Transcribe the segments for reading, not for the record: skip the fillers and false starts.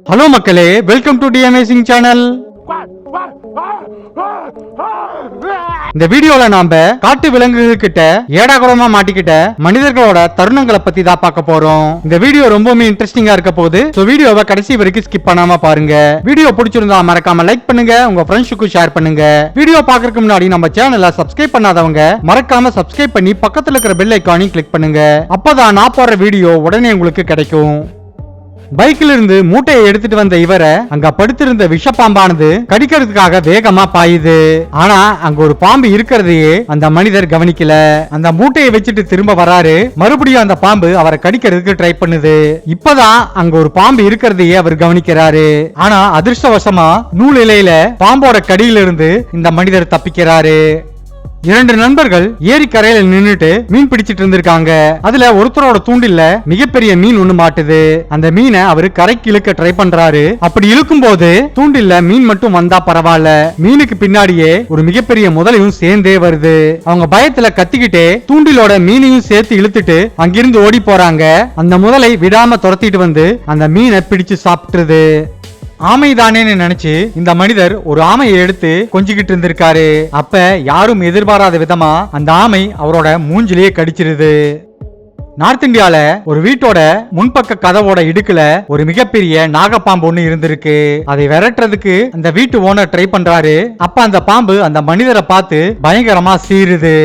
Hello மக்களே, welcome to the amazing channel. இந்த வீடியோல நாம காட்டு விலங்குகள் கிட்ட ஏடாகுடமா மாட்டிக்கிட்ட மனிதர்களோட தருணங்களை பத்தி தான் பார்க்க போறோம். இந்த வீடியோ ரொம்பவே இன்ட்ரெஸ்டிங்கா இருக்க போகுது. சோ வீடியோவை கடைசி வரைக்கும் ஸ்கிப் பண்ணாம பாருங்க. வீடியோ பிடிச்சிருந்தா மறக்காம லைக் பண்ணுங்க, உங்க ஃப்ரெண்ட்ஸுக்கு ஷேர் பண்ணுங்க. வீடியோ பார்க்கறதுக்கு முன்னாடி நம்ம சேனலை சப்ஸ்கிரைப் பண்ணாதவங்க மறக்காம சப்ஸ்கிரைப் பண்ணி பக்கத்துல இருக்கிற பெல் ஐகானையும் கிளிக் பண்ணுங்க. அப்பதான் நான் போடுற வீடியோ உடனே உங்களுக்கு கிடைக்கும். பைக்கில் இருந்து மூட்டையை எடுத்துட்டு வந்த இவரை அங்க படுத்திருந்த விஷப்பாம்பானது கடிக்கிறதுக்காக வேகமா பாயுது. ஆனா அங்க ஒரு பாம்பு இருக்கிறதையே அந்த மனிதர் கவனிக்கல. அந்த மூட்டையை வச்சுட்டு திரும்ப வராரு. மறுபடியும் அந்த பாம்பு அவரை கடிக்கிறதுக்கு ட்ரை பண்ணுது. இப்பதான் அங்க ஒரு பாம்பு இருக்கிறதையே அவர் கவனிக்கிறாரு. ஆனா அதிர்ஷ்டவசமா நூல் இலையில பாம்போட கடியிலிருந்து இந்த மனிதர் தப்பிக்கிறாரு. இரண்டு நண்பர்கள் ஏரி கரையில நின்னுட்டு மீன் பிடிச்சிட்டு இருந்திருக்காங்க. அதுல ஒருத்தரோட தூண்டில்ல மிகப்பெரிய மீன் ஒண்ணு மாட்டுது. அந்த மீனை அவரு கரைக்கு இழுக்க ட்ரை பண்றாரு. அப்படி இழுக்கும் போது தூண்டில்ல மீன் மட்டும் வந்தா பரவாயில்ல, மீனுக்கு பின்னாடியே ஒரு மிகப்பெரிய முதலையும் சேர்ந்தே வருது. அவங்க பயத்துல கத்திக்கிட்டே தூண்டிலோட மீனையும் சேர்த்து இழுத்துட்டு அங்கிருந்து ஓடி போறாங்க. அந்த முதலை விடாம துரத்திட்டு வந்து அந்த மீனை பிடிச்சு சாப்பிட்டுருது. ஆமைதானேன்னு நினைச்சு இந்த மனிதர் ஒரு ஆமையை எடுத்து கொஞ்சிக்கிட்டு இருந்திருக்காரு. அப்ப யாரும் எதிர்பாராத விதமா அந்த ஆமை அவரோட மூஞ்சிலேயே கடிச்சிருது. நார்த் இந்தியால ஒரு வீட்டோட முன்பக்க கதவோட இடுக்குல ஒரு மிகப்பெரிய நாகப்பாம்பு ஒண்ணு இருந்திருக்கு. அதை விரட்டுறதுக்கு அந்த வீட்டு ஓனர் ட்ரை பண்றாரு. அப்ப அந்த பாம்பு அந்த மனிதரை பார்த்து பயங்கரமா சீருது.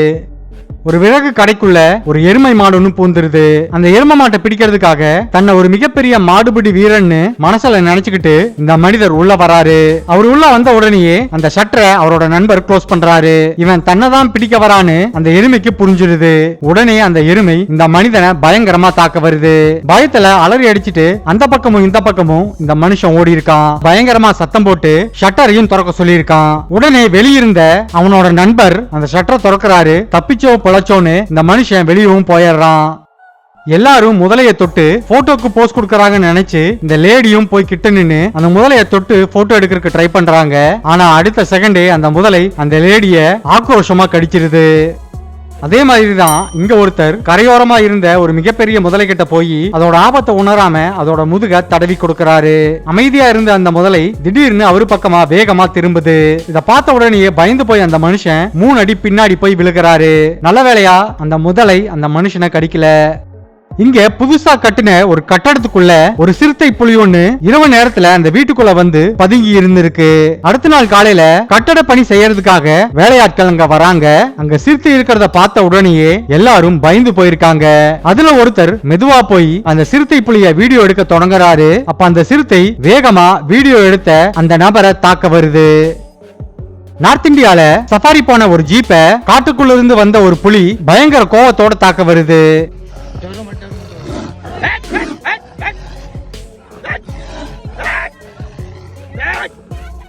ஒரு விறகு கடைக்குள்ள ஒரு எருமை மாடு ஒண்ணு பூந்துருது. அந்த எருமை மாட்டை பிடிக்கிறதுக்காக தன்னை ஒரு மிகப்பெரிய மாடுபிடி வீரன்னு மனசுல நினைச்சுக்கிட்டு இந்த மனிதர் உள்ள வராரு. அவர் உள்ள வந்த உடனேயே அந்த ஷட்டரை அவரோட நண்பர் க்ளோஸ் பண்றாரு. இவன் தன்னைதான் பிடிக்க வரான்னு அந்த எருமைக்கு புரிஞ்சிருது. உடனே அந்த எருமை இந்த மனிதனை பயங்கரமா தாக்க வருது. பயத்துல அலறி அடிச்சுட்டு அந்த பக்கமும் இந்த பக்கமும் இந்த மனுஷன் ஓடி இருக்கான். பயங்கரமா சத்தம் போட்டு ஷட்டரையும் திறக்க சொல்லியிருக்கான். உடனே வெளியிருந்த அவனோட நண்பர் அந்த ஷட்டரை திறக்கிறாரு. தப்பிச்சோ பொழச்சோன்னு இந்த மனுஷன் வெளியவும் போயிடுறான். எல்லாரும் முதலைய தொட்டு போட்டோக்கு போஸ் கொடுக்கறாங்கன்னு நினைச்சு இந்த லேடியும் போய் கிட்ட நின்னு அந்த முதலைய தொட்டு போட்டோ எடுக்கிறதுக்கு ட்ரை பண்றாங்க. ஆனா அடுத்த செகண்டே அந்த முதலை அந்த லேடிய ஆக்ரோஷமா கடிச்சிருது. அதே மாதிரிதான் இங்க ஒருத்தர் கரையோரமா இருந்த ஒரு மிகப்பெரிய முதலை கிட்ட போய் அதோட ஆபத்தை உணராம அதோட முதுக தடவி கொடுக்கறாரு. அமைதியா இருந்த அந்த முதலை திடீர்னு அவரு பக்கமா வேகமா திரும்புது. இத பார்த்த உடனே பயந்து போய் அந்த மனுஷன் 3 அடி பின்னாடி போய் விழுகிறாரு. நல்ல வேளையா அந்த முதலை அந்த மனுஷனை கடிக்கல. இங்க புதுசா கட்டின ஒரு கட்டடத்துக்குள்ள ஒரு சிறுத்தை புலி ஒண்ணு இரவு நேரத்துல அந்த வீட்டுக்குள்ள வந்து பதுங்கி இருந்திருக்கு. அடுத்த நாள் காலையில கட்டட பணி செய்யறதுக்காக வேலையாட்கள் அங்க வராங்க. அங்க சிறுத்தை இருக்கிறத பார்த்த உடனேயே எல்லாரும் பயந்து போயிருக்காங்க. அதுல ஒருத்தர் மெதுவா போய் அந்த சிறுத்தை புலிய வீடியோ எடுக்க தொடங்குறாரு. அப்ப அந்த சிறுத்தை வேகமா வீடியோ எடுத்த அந்த நபரை தாக்க வருது. நார்த் இந்தியால சஃபாரி போன ஒரு ஜீப்பை காட்டுக்குள்ள இருந்து வந்த ஒரு புலி பயங்கர கோவத்தோட தாக்க வருது.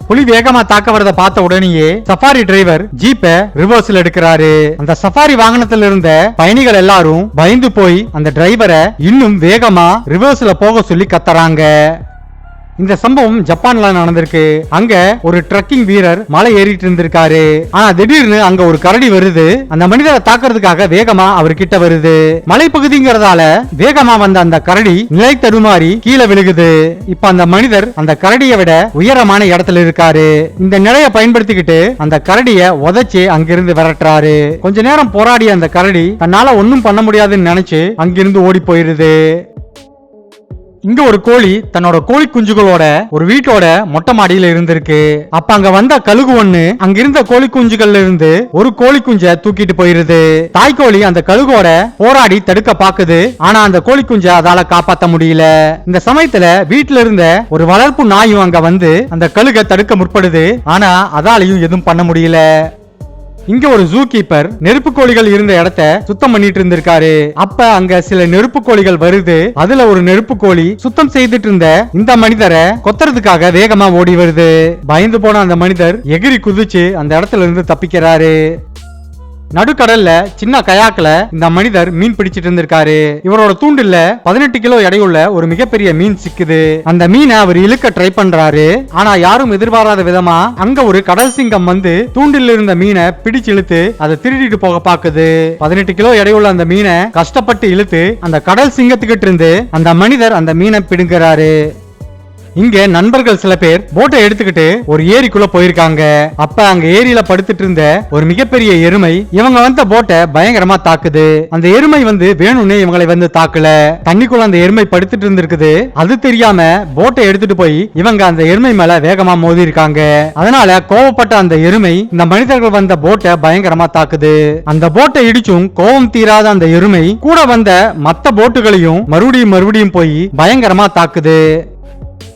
புலி வேகமா தாக்க வரத பார்த்த உடனேயே சஃபாரி டிரைவர் ஜீப்பை ரிவர்ஸ்ல எடுக்கிறாரு. அந்த சஃபாரி வாகனத்துல இருந்த பயணிகள் எல்லாரும் பயந்து போய் அந்த டிரைவரை இன்னும் வேகமா ரிவர்ஸ்ல போக சொல்லி கத்துறாங்க. இந்த சம்பவம் ஜப்பான்ல நடந்திருக்கு. அங்க ஒரு ட்ரக்கிங் வீரர் மலை ஏறிட்டு இருந்திருக்காரு. ஆனா திடீர்னு அங்க ஒரு கரடி வருது. அந்த மனிதரை தாக்குறதுக்காக வேகமா அவர் கிட்ட வருது. மலைப்பகுதிங்கிறதால வேகமா வந்த அந்த கரடி நிலை தடுமாறி கீழே விழுகுது. இப்ப அந்த மனிதர் அந்த கரடியை விட உயரமான இடத்துல இருக்காரு. இந்த நிலையை பயன்படுத்திக்கிட்டு அந்த கரடியை உதைச்சு அங்கிருந்து விரட்டுறாரு. கொஞ்ச நேரம் போராடிய அந்த கரடி தன்னால ஒன்னும் பண்ண முடியாதுன்னு நினைச்சு அங்கிருந்து ஓடி போயிருது. இங்க ஒரு கோழி தன்னோட கோழி குஞ்சுகளோட ஒரு வீட்டோட மொட்டை மாடியில இருந்திருக்கு. அப்ப அங்க வந்த கழுகு ஒண்ணு அங்கிருந்த கோழி குஞ்சுகள்ல இருந்து ஒரு கோழி குஞ்ச தூக்கிட்டு போயிருது. தாய்கோழி அந்த கழுகோட போராடி தடுக்க பாக்குது. ஆனா அந்த கோழி குஞ்ச அதால காப்பாத்த முடியல. இந்த சமயத்துல வீட்டுல இருந்த ஒரு வளர்ப்பு நாயும் அங்க வந்து அந்த கழுகை தடுக்க முற்படுது. ஆனா அதாலையும் எதுவும் பண்ண முடியல. இங்க ஒரு ஜூ கீப்பர் நெருப்பு கோழிகள் இருந்த இடத்த சுத்தம் பண்ணிட்டு இருந்திருக்காரு. அப்ப அங்க சில நெருப்பு கோழிகள் வருது. அதுல ஒரு நெருப்பு கோழி சுத்தம் செய்துட்டு இருந்த இந்த மனிதரை கொத்துறதுக்காக வேகமா ஓடி வருது. பயந்து போன அந்த மனிதர் எகிரி குதிச்சு அந்த இடத்துல இருந்து தப்பிக்கிறாரு. நடுக்கடல்ல சின்ன கயாக்குல இந்த மனிதர் மீன் பிடிச்சிட்டு இருந்திருக்காரு. இவரோட தூண்டில்ல 18 கிலோ எடையுள்ள ஒரு மிகப்பெரிய மீன் சிக்குது. அந்த மீனை அவர் இழுக்க ட்ரை பண்றாரு. ஆனா யாரும் எதிர்பாராத விதமா அங்க ஒரு கடல் சிங்கம் வந்து தூண்டில் இருந்த மீனை பிடிச்சு இழுத்து அதை திருடிட்டு போக பாக்குது. 18 கிலோ எடையுள்ள அந்த மீனை கஷ்டப்பட்டு இழுத்து அந்த கடல் சிங்கத்துக்கிட்ட இருந்து அந்த மனிதர் அந்த மீனை பிடுங்குறாரு. இங்க நண்பர்கள் சில பேர் போட்டை எடுத்துக்கிட்டு ஒரு ஏரிக்குள்ள போயிருக்காங்க. அப்ப அங்க ஏரியில படுத்துட்டு இருந்த ஒரு மிகப்பெரிய எருமை இவங்க வந்த போட்டை பயங்கரமா தாக்குது. அந்த எருமை வேணும்னே இவங்களை தாக்கல. தண்ணிக்குள்ள அந்த எருமை படுத்துட்டு இருந்திருக்குது. அது தெரியாம போட்டை எடுத்துட்டு போய் இவங்க அந்த எருமை மேல வேகமா மோதி இருக்காங்க. அதனால கோவப்பட்ட அந்த எருமை இந்த மனிதர்கள் வந்த போட்டை பயங்கரமா தாக்குது. அந்த போட்டை இடிச்சும் கோவம் தீராத அந்த எருமை கூட வந்த மத்த போட்டுகளையும் மறுபடியும் போய் பயங்கரமா தாக்குது.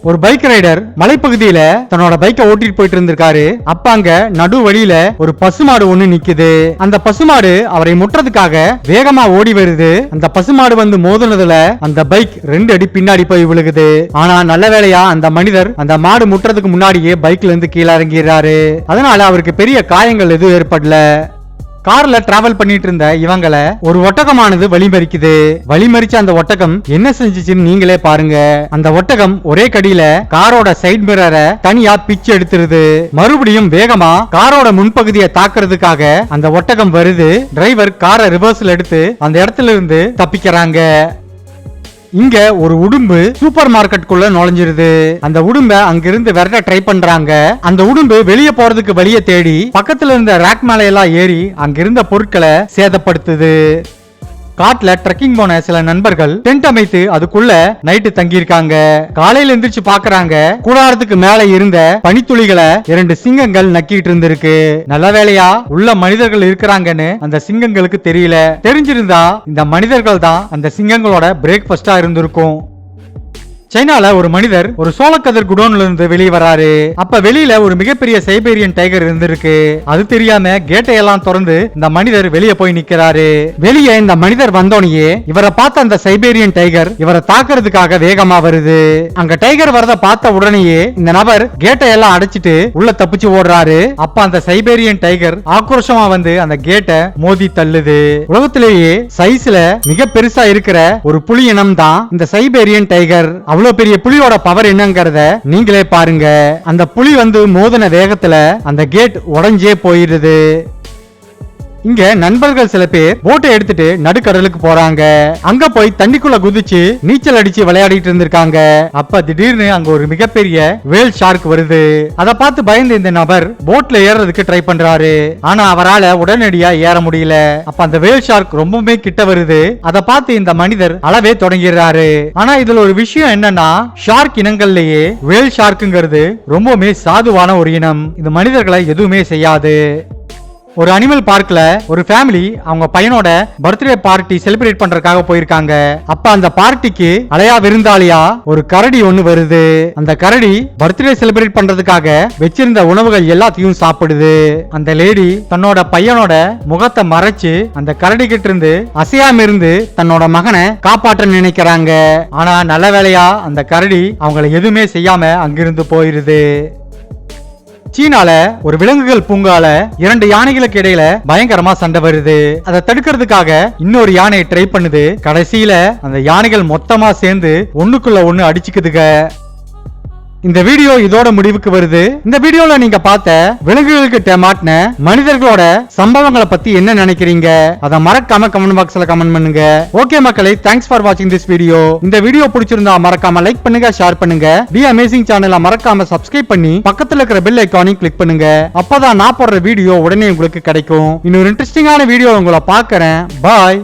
ஒரு பைக் ரைடர் மலைப்பகுதியில தன்னோட பைக்கை ஓட்டிட்டு போயிட்டு இருந்திருக்காரு. அப்ப அங்க நடு வழியில ஒரு பசுமாடு ஒண்ணு நிக்குது. அந்த பசுமாடு அவரை முற்றதுக்காக வேகமா ஓடி வருது. அந்த பசுமாடு மோதுனதுல அந்த பைக் 2 அடி பின்னாடி போய் விழுகுது. ஆனா நல்ல வேளையா அந்த மனிதர் அந்த மாடு முற்றதுக்கு முன்னாடியே பைக்ல இருந்து கீழே இறங்கிறாரு. அதனால அவருக்கு பெரிய காயங்கள் எதுவும் ஏற்படல. கார்ல டிராவல் பண்ணிட்டு இருந்த இவங்களை ஒரு ஒட்டகமானது வழிமறிக்குது. வழிமறிச்ச அந்த ஒட்டகம் என்ன செஞ்சுச்சுன்னு நீங்களே பாருங்க. அந்த ஒட்டகம் ஒரே கடியில காரோட சைட் மிரரை தனியா பிச்சு எடுத்துருது. மறுபடியும் வேகமா காரோட முன்பகுதியை தாக்குறதுக்காக அந்த ஒட்டகம் வருது. டிரைவர் காரை ரிவர்ஸ்ல எடுத்து அந்த இடத்துல இருந்து தப்பிக்கிறாங்க. இங்க ஒரு உடும்பு சூப்பர் மார்க்கெட்டுக்குள்ள நுழைஞ்சிருது. அந்த உடும்ப அங்கிருந்து விரட்ட ட்ரை பண்றாங்க. அந்த உடும்பு வெளியே போறதுக்கு வழியை தேடி பக்கத்துல இருந்த ரேக் மேல எல்லாம் ஏறி அங்கிருந்த பொருட்களை சேதப்படுத்துது. காட்டுல ட்ரெக்கிங் போன சில நண்பர்கள் டென்ட் அமைத்து அதுக்குள்ள நைட்டு தங்கி இருக்காங்க. காலையில எந்திரிச்சு பாக்குறாங்க, கூடாரத்துக்கு மேல இருந்த பனித்துளிகளை 2 சிங்கங்கள் நக்கிட்டு இருந்திருக்கு. நல்ல வேளையா உள்ள மனிதர்கள் இருக்கிறாங்கன்னு அந்த சிங்கங்களுக்கு தெரியல. தெரிஞ்சிருந்தா இந்த மனிதர்கள் தான் அந்த சிங்கங்களோட பிரேக்ஃபாஸ்டா இருந்திருக்கும். சைனால ஒரு மனிதர் ஒரு சோளக்கதிர் குடோன்ல இருந்து வெளியே வராரு. அப்ப வெளியில ஒரு மிகப்பெரிய சைபேரியன் டைகர் இருந்திருக்கு. அது தெரியாம கேட்டை எல்லாம் திறந்து இந்த மனிதர் வெளியே போய் நிக்கிறாரு. வெளியே இந்த மனிதர் வந்தோடனே இவரை பார்த்த அந்த சைபேரியன் டைகர் இவரை தாக்குறதுக்காக வேகமா வருது. அங்க டைகர் வரத பார்த்த உடனேயே இந்த நபர் கேட்டை எல்லாம் அடைச்சிட்டு உள்ள தப்பிச்சு ஓடுறாரு. அப்ப அந்த சைபேரியன் டைகர் ஆக்ரோஷமா அந்த கேட்டை மோதி தள்ளுது. உலகத்திலேயே சைஸ்ல மிக பெருசா இருக்கிற ஒரு புலி இனம் தான் இந்த சைபேரியன் டைகர். அவ்வளவு பெரிய புலியோட பவர் என்னங்கறத நீங்களே பாருங்க. அந்த புலி மோதின வேகத்துல அந்த கேட் உடைஞ்சே போயிருது. இங்க நண்பர்கள் சில பேர் போட்டை எடுத்துட்டு நடுக்கடலுக்கு போறாங்க. அங்க போய் தண்ணிக்குள்ள குதிச்சு நீச்சல் அடிச்சு விளையாடிட்டு இருந்திருக்காங்க. அப்ப திடீர்னு அங்க ஒரு மிகப்பெரிய வேல் ஷார்க் வருது. அத பார்த்து பயந்து இந்த நபர் போட்ல ஏறதுக்கு ட்ரை பண்றாரு. ஆனா அவரால உடனடியா ஏற முடியல. அப்ப அந்த வேல் ஷார்க் ரொம்பவே கிட்ட வருது. அத பார்த்து இந்த மனிதர் அளவே தொடங்கிறாரு. ஆனா இதுல ஒரு விஷயம் என்னன்னா, ஷார்க் இனங்கள்லயே வேல் ஷார்க்குங்கிறது ரொம்பவே சாதுவான ஒரு இனம். இந்த மனிதர்களை எதுவுமே செய்யாது. ஒரு அனிமல் பார்க்ல ஒரு ஃபேமிலி அவங்க பையனோட பர்த்டே பார்ட்டி செலிப்ரேட் பண்றதுக்காக போயிருக்காங்க. அப்ப அந்த பார்ட்டிக்கு அலையா விருந்தாளியா ஒரு கரடி ஒண்ணு வருது. அந்த கரடி பர்த்டே செலிப்ரேட் பண்றதுக்காக வச்சிருந்த உணவுகள் எல்லாத்தையும் சாப்பிடுது. அந்த லேடி தன்னோட பையனோட முகத்தை மறைச்சு அந்த கரடி கிட்ட இருந்து அசையாம இருந்து தன்னோட மகனை காப்பாற்ற நினைக்கிறாங்க. ஆனா நல்ல வேளையா அந்த கரடி அவங்களை எதுவுமே செய்யாம அங்கிருந்து போயிருது. சீனால ஒரு விலங்குகள் பூங்கால 2 யானைகளுக்கு இடையில பயங்கரமா சண்டை வருது. அதை தடுக்கிறதுக்காக இன்னொரு யானையை ட்ரை பண்ணுது. கடைசியில அந்த யானைகள் மொத்தமா சேர்ந்து ஒண்ணுக்குள்ள ஒண்ணு அடிச்சுக்குதுங்க. இந்த வீடியோ இதோட முடிவுக்கு வருது. இந்த வீடியோல நீங்க பார்த்த விலங்குகளுக்கு மாட்டின மனிதர்களோட சம்பவங்களை பத்தி என்ன நினைக்கிறீங்க? அதை மறக்காம கமெண்ட் பாக்ஸ்ல கமெண்ட் பண்ணுங்க. ஓகே மக்களே, தேங்க்ஸ் ஃபார் வாட்சிங் திஸ் வீடியோ. இந்த வீடியோ பிடிச்சிருந்தா மறக்காம லைக் பண்ணுங்க, ஷேர் பண்ணுங்க. தி அமேசிங் சேனலை மறக்காம சப்ஸ்கிரைப் பண்ணி பக்கத்துல இருக்கிற பெல் ஐகானையும் கிளிக் பண்ணுங்க. அப்பதான் நான் போடுற வீடியோ உடனே உங்களுக்கு கிடைக்கும். இன்னொரு இன்ட்ரெஸ்டிங்கான வீடியோ உங்களை பார்க்கறேன். பாய்.